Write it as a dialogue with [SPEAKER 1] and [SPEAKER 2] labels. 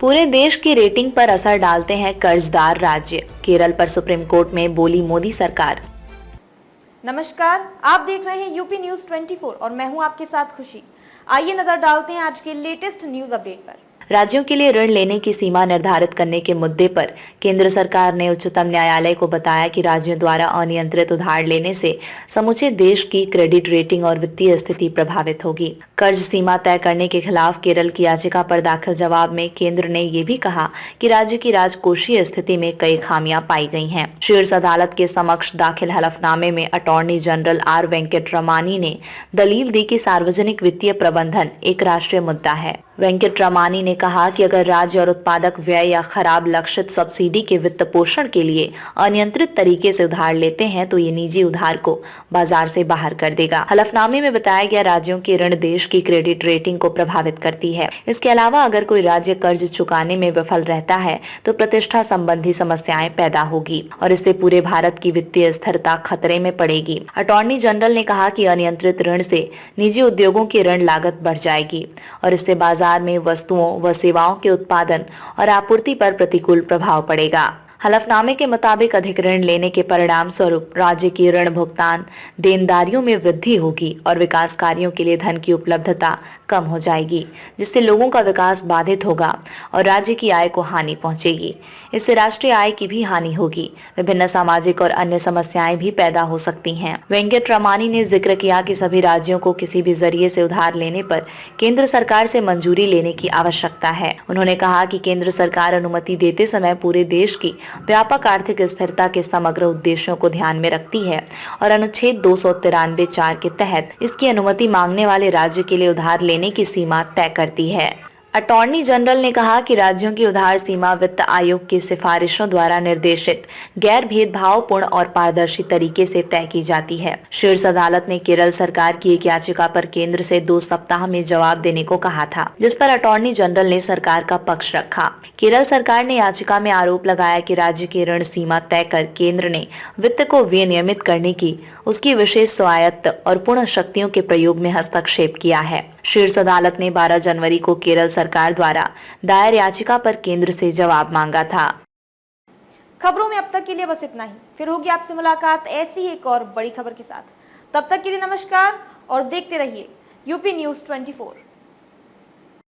[SPEAKER 1] पूरे देश की रेटिंग पर असर डालते हैं कर्जदार राज्य। केरल पर सुप्रीम कोर्ट में बोली मोदी सरकार।
[SPEAKER 2] नमस्कार, आप देख रहे हैं यूपी न्यूज 24 और मैं हूं आपके साथ खुशी। आइए नजर डालते हैं आज के लेटेस्ट न्यूज अपडेट पर।
[SPEAKER 1] राज्यों के लिए ऋण लेने की सीमा निर्धारित करने के मुद्दे पर केंद्र सरकार ने उच्चतम न्यायालय को बताया कि राज्यों द्वारा अनियंत्रित उधार लेने से समूचे देश की क्रेडिट रेटिंग और वित्तीय स्थिति प्रभावित होगी। कर्ज सीमा तय करने के खिलाफ केरल की याचिका पर दाखिल जवाब में केंद्र ने ये भी कहा कि राज्य की राजकोषीय स्थिति में कई खामियां पाई गई हैं। शीर्ष अदालत के समक्ष दाखिल हलफनामे में अटॉर्नी जनरल आर वेंकटरमानी ने दलील दी कि सार्वजनिक वित्तीय प्रबंधन एक राष्ट्रीय मुद्दा है। वेंकटरमानी ने कहा कि अगर राज्य और उत्पादक व्यय या खराब लक्षित सब्सिडी के वित्त पोषण के लिए अनियंत्रित तरीके से उधार लेते हैं तो ये निजी उधार को बाजार से बाहर कर देगा। हलफनामे में बताया गया राज्यों के ऋण देश की क्रेडिट रेटिंग को प्रभावित करती है। इसके अलावा अगर कोई राज्य कर्ज चुकाने में विफल रहता है तो प्रतिष्ठा संबंधी समस्याएं पैदा होगी और इससे पूरे भारत की वित्तीय स्थिरता खतरे में पड़ेगी। अटॉर्नी जनरल ने कहा कि अनियंत्रित ऋण से निजी उद्योगों की ऋण लागत बढ़ जाएगी और इससे बाजार में वस्तुओं व सेवाओं के उत्पादन और आपूर्ति पर प्रतिकूल प्रभाव पड़ेगा। हलफनामे के मुताबिक अधिक ऋण लेने के परिणाम स्वरूप राज्य की ऋण भुगतान देनदारियों में वृद्धि होगी और विकास कार्यों के लिए धन की उपलब्धता कम हो जाएगी, जिससे लोगों का विकास बाधित होगा और राज्य की आय को हानि पहुंचेगी। इससे राष्ट्रीय आय की भी हानि होगी। विभिन्न सामाजिक और अन्य समस्याएं भी पैदा हो सकती हैं। वेंकटरमानी ने जिक्र किया कि सभी राज्यों को किसी भी जरिए से उधार लेने पर केंद्र सरकार से मंजूरी लेने की आवश्यकता है। उन्होंने कहा कि केंद्र सरकार अनुमति देते समय पूरे देश की व्यापक आर्थिक स्थिरता के समग्र उद्देश्यों को ध्यान में रखती है और अनुच्छेद 293(4) के तहत इसकी अनुमति मांगने वाले राज्य के लिए उधार लेने की सीमा तय करती है। अटॉर्नी जनरल ने कहा कि राज्यों की उधार सीमा वित्त आयोग की सिफारिशों द्वारा निर्देशित गैर भेदभावपूर्ण और पारदर्शी तरीके से तय की जाती है। शीर्ष अदालत ने केरल सरकार की एक याचिका पर केंद्र से 2 सप्ताह में जवाब देने को कहा था, जिस पर अटॉर्नी जनरल ने सरकार का पक्ष रखा। केरल सरकार ने याचिका में आरोप लगाया कि राज्य की ऋण सीमा तय कर केंद्र ने वित्त को विनियमित करने की उसकी विशेष स्वायत्त और पूर्ण शक्तियों के प्रयोग में हस्तक्षेप किया है। शीर्ष अदालत ने 12 जनवरी को केरल सरकार द्वारा दायर याचिका पर केंद्र से जवाब मांगा था।
[SPEAKER 2] खबरों में अब तक के लिए बस इतना ही। फिर होगी आपसे मुलाकात ऐसी एक और बड़ी खबर के साथ। तब तक के लिए नमस्कार और देखते रहिए यूपी न्यूज 24।